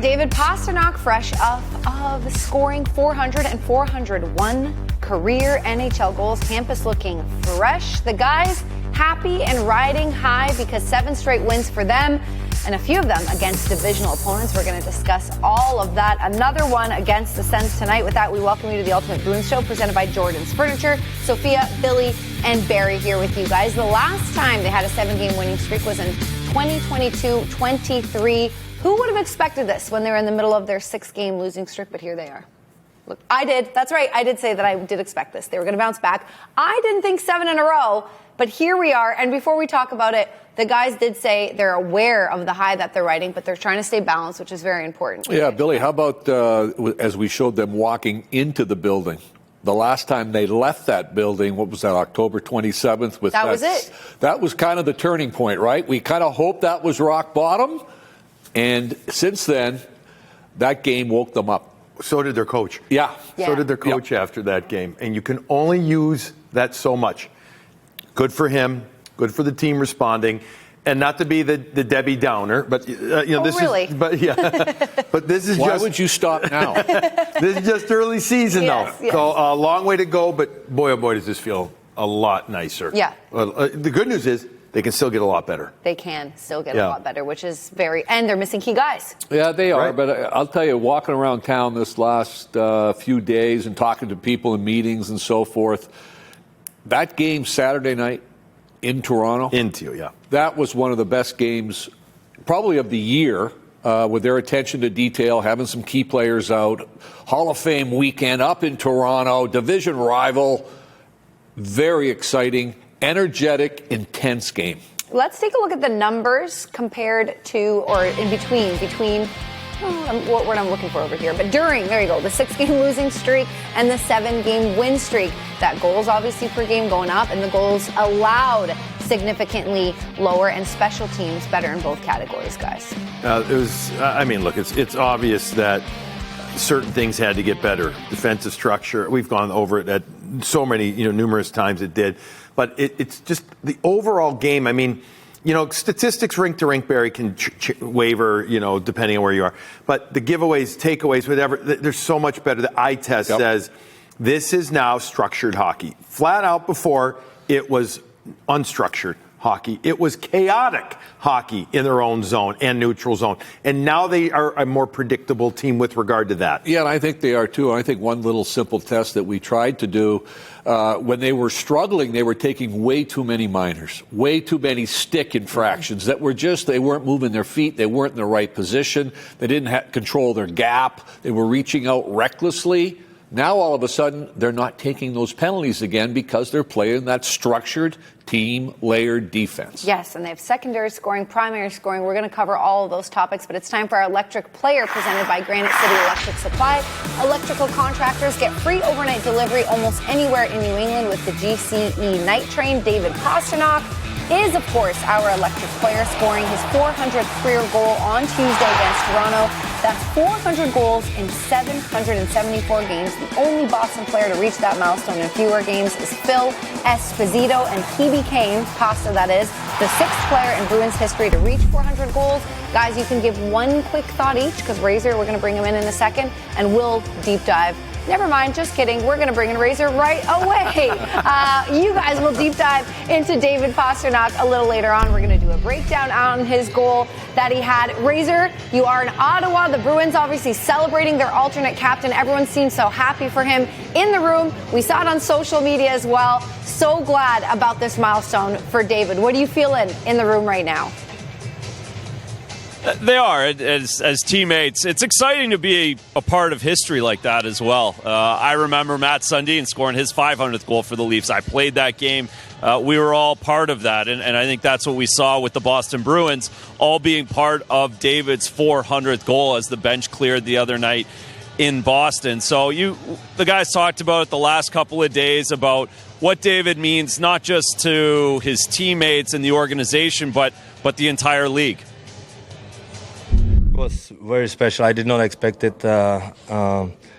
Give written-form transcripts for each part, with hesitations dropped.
David Pastrnak, fresh off of scoring 400 and 401 career NHL goals. Campus looking fresh. The guys happy and riding high because 7 straight wins for them, and a few of them against divisional opponents. We're going to discuss all of that. Another one against the Sens tonight. With that, we welcome you to the Ultimate Bruins Show, presented by Jordan's Furniture. Sophia, Billy, and Barry here with you guys. The last time they had a 7-game winning streak was in 2022-23. Who would have expected this when they were in the middle of their 6-game losing streak? But here they are. Look, I did. That's right. I did say that I did expect this. They were going to bounce back. I didn't think 7 in a row, but here we are. And before we talk about it, the guys did say they're aware of the high that they're riding, but they're trying to stay balanced, which is very important. Yeah, Billy, how about as we showed them walking into the building? The last time they left that building, what was that, October 27th? That was it. That was kind of the turning point, right? We kind of hoped that was rock bottom. And since then, that game woke them up. So did their coach. Yeah. So did their coach after that game. And you can only use that so much. Good for him. Good for the team responding. And not to be the Debbie Downer, but this really? is. But but this is Why just. Why would you stop now? This is just early season, Yes, though. yes. So a long way to go. But boy, oh boy, does this feel a lot nicer. Yeah. The good news is they can still get a lot better. They can still get a lot better, which is and they're missing key guys. Yeah, they are. Right. But I'll tell you, walking around town this last few days and talking to people in meetings and so forth, that game Saturday night in Toronto, that was one of the best games probably of the year, with their attention to detail, having some key players out. Hall of Fame weekend up in Toronto, division rival, very exciting, energetic, intense game. Let's take a look at the numbers compared to, or in between what word I'm looking for over here. But during, there you go, the 6-game losing streak and the 7-game win streak. That goals obviously per game going up, and the goals allowed significantly lower, and special teams better in both categories, guys. It's obvious that certain things had to get better. Defensive structure, we've gone over it at so many, numerous times it did. But it's just the overall game. I mean, statistics rink to rink, Barry, can waver, depending on where you are. But the giveaways, takeaways, whatever, they're so much better. The eye test says this is now structured hockey. Flat out before, it was unstructured hockey. It was chaotic hockey in their own zone and neutral zone. And now they are a more predictable team with regard to that. Yeah, and I think they are too. I think one little simple test that we tried to do when they were struggling, they were taking way too many minors, way too many stick infractions that were they weren't moving their feet. They weren't in the right position. They didn't control their gap. They were reaching out recklessly. Now, all of a sudden, they're not taking those penalties again because they're playing that structured, team-layered defense. Yes, and they have secondary scoring, primary scoring. We're going to cover all of those topics, but it's time for our electric player presented by Granite City Electric Supply. Electrical contractors get free overnight delivery almost anywhere in New England with the GCE Night Train. David Pastrnak is, of course, our electric player, scoring his 400th career goal on Tuesday against Toronto. That's 400 goals in 774 games. The only Boston player to reach that milestone in fewer games is Phil Esposito, and he became, Pasta that is, the 6th player in Bruins history to reach 400 goals. Guys, you can give one quick thought each, because Razor, we're going to bring him in a second, and we'll deep dive. Never mind, just kidding. We're going to bring in Razor right away. You guys will deep dive into David Pastrnak a little later on. We're going to do a breakdown on his goal that he had. Razor, you are in Ottawa. The Bruins obviously celebrating their alternate captain. Everyone seems so happy for him in the room. We saw it on social media as well. So glad about this milestone for David. What are you feeling in the room right now? They are, as teammates. It's exciting to be a part of history like that as well. I remember Matt Sundin scoring his 500th goal for the Leafs. I played that game. We were all part of that, and I think that's what we saw with the Boston Bruins, all being part of David's 400th goal as the bench cleared the other night in Boston. So the guys talked about it the last couple of days about what David means, not just to his teammates and the organization, but the entire league. It was very special. I did not expect it. I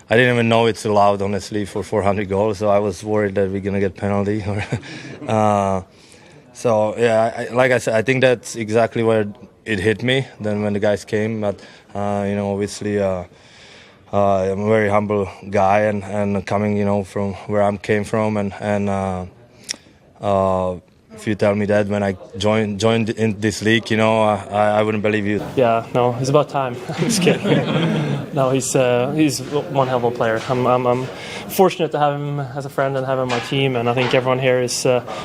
didn't even know it's allowed, honestly, for 400 goals. So I was worried that we're gonna get penalty. Like I said, I think that's exactly where it hit me then when the guys came. But obviously, I'm a very humble guy, and coming, from where I came from, and if you tell me that when I joined in this league, I wouldn't believe you. Yeah, no, it's about time. I'm just kidding. No, he's one hell of a player. I'm fortunate to have him as a friend and have him on my team, and I think everyone here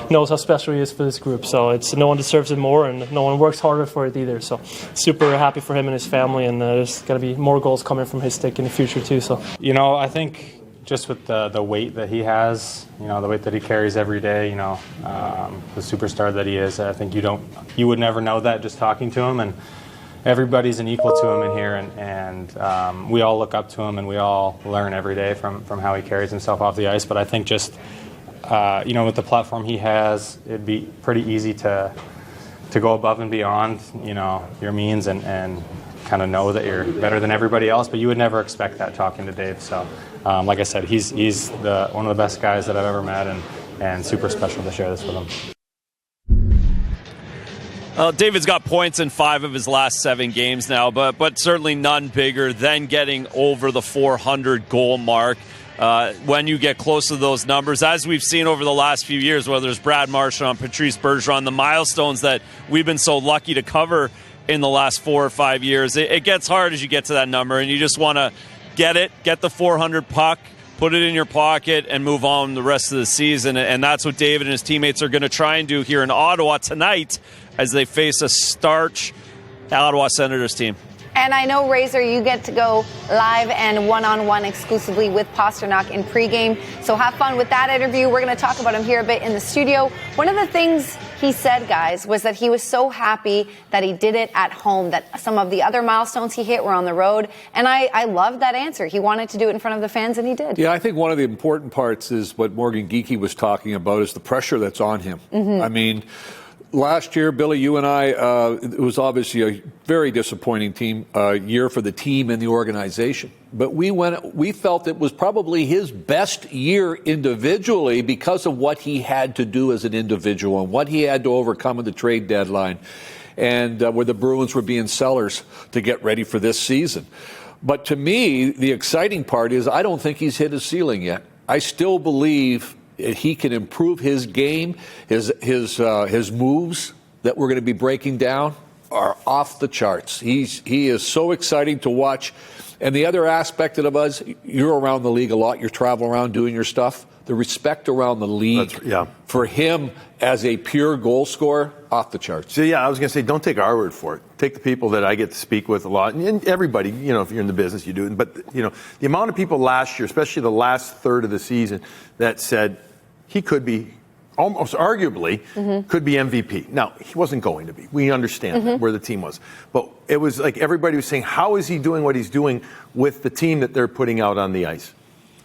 knows how special he is for this group. So no one deserves it more, and no one works harder for it either. So super happy for him and his family, and there's going to be more goals coming from his stick in the future too. So I think just with the weight that he has, the weight that he carries every day, the superstar that he is, I think you would never know that just talking to him, and everybody's an equal to him in here, and we all look up to him, and we all learn every day from how he carries himself off the ice. But I think just, with the platform he has, it'd be pretty easy to go above and beyond, your means and kind of know that you're better than everybody else, but you would never expect that talking to Dave. So, like I said, he's one of the best guys that I've ever met, and super special to share this with him. David's got points in 5 of his last 7 games now, but certainly none bigger than getting over the 400 goal mark. When you get close to those numbers, as we've seen over the last few years, whether it's Brad Marchand, Patrice Bergeron, the milestones that we've been so lucky to cover in the last 4 or 5 years, it gets hard as you get to that number, and you just want to get the 400 puck, put it in your pocket, and move on the rest of the season. And that's what David and his teammates are going to try and do here in Ottawa tonight as they face a starch Ottawa Senators team. And I know, Razor, you get to go live and one-on-one exclusively with Pastrnak in pregame. So have fun with that interview. We're going to talk about him here a bit in the studio. One of the things he said, guys, was that he was so happy that he did it at home, that some of the other milestones he hit were on the road. And I loved that answer. He wanted to do it in front of the fans, and he did. Yeah, I think one of the important parts is what Morgan Geekie was talking about is the pressure that's on him. Mm-hmm. I mean, last year, Billy, you and I, it was obviously a very disappointing year for the team and the organization. But we felt it was probably his best year individually because of what he had to do as an individual and what he had to overcome at the trade deadline, and where the Bruins were being sellers to get ready for this season. But to me, the exciting part is I don't think he's hit his ceiling yet. I still believe he can improve his game. His moves that we're going to be breaking down are off the charts. He is so exciting to watch. And the other aspect of us, you're around the league a lot. You're traveling around doing your stuff. The respect around the league for him as a pure goal scorer, off the charts. So, I was going to say, don't take our word for it. Take the people that I get to speak with a lot. And everybody, if you're in the business, you do it. But, the amount of people last year, especially the last third of the season, that said he could be, almost arguably, could be MVP. Now, he wasn't going to be. We understand that, where the team was. But it was like everybody was saying, how is he doing what he's doing with the team that they're putting out on the ice?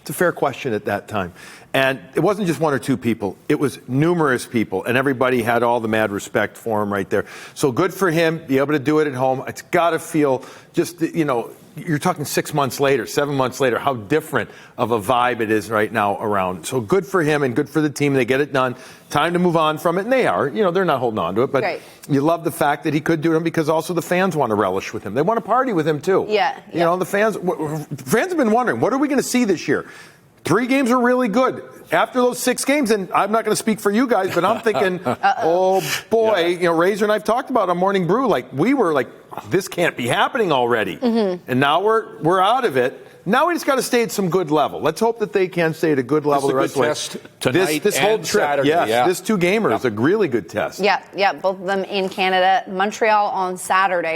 It's a fair question at that time. And it wasn't just 1 or 2 people. It was numerous people. And everybody had all the mad respect for him right there. So good for him, be able to do it at home. It's got to feel just, you're talking 6 months later, 7 months later, how different of a vibe it is right now around. So good for him and good for the team. They get it done. Time to move on from it. And they are. They're not holding on to it. But you love the fact that he could do it because also the fans want to relish with him. They want to party with him, too. Yeah. The fans have been wondering, what are we going to see this year? 3 games are really good. After those 6 games, and I'm not going to speak for you guys, but I'm thinking, oh boy, Razor and I've talked about on Morning Brew, we were like, this can't be happening already. Mm-hmm. And now we're out of it. Now we just got to stay at some good level. Let's hope that they can stay at a good level the rest of the way. Test tonight this whole trip, Saturday, this 2-gamer is a really good test. Yeah, both of them in Canada. Montreal on Saturday.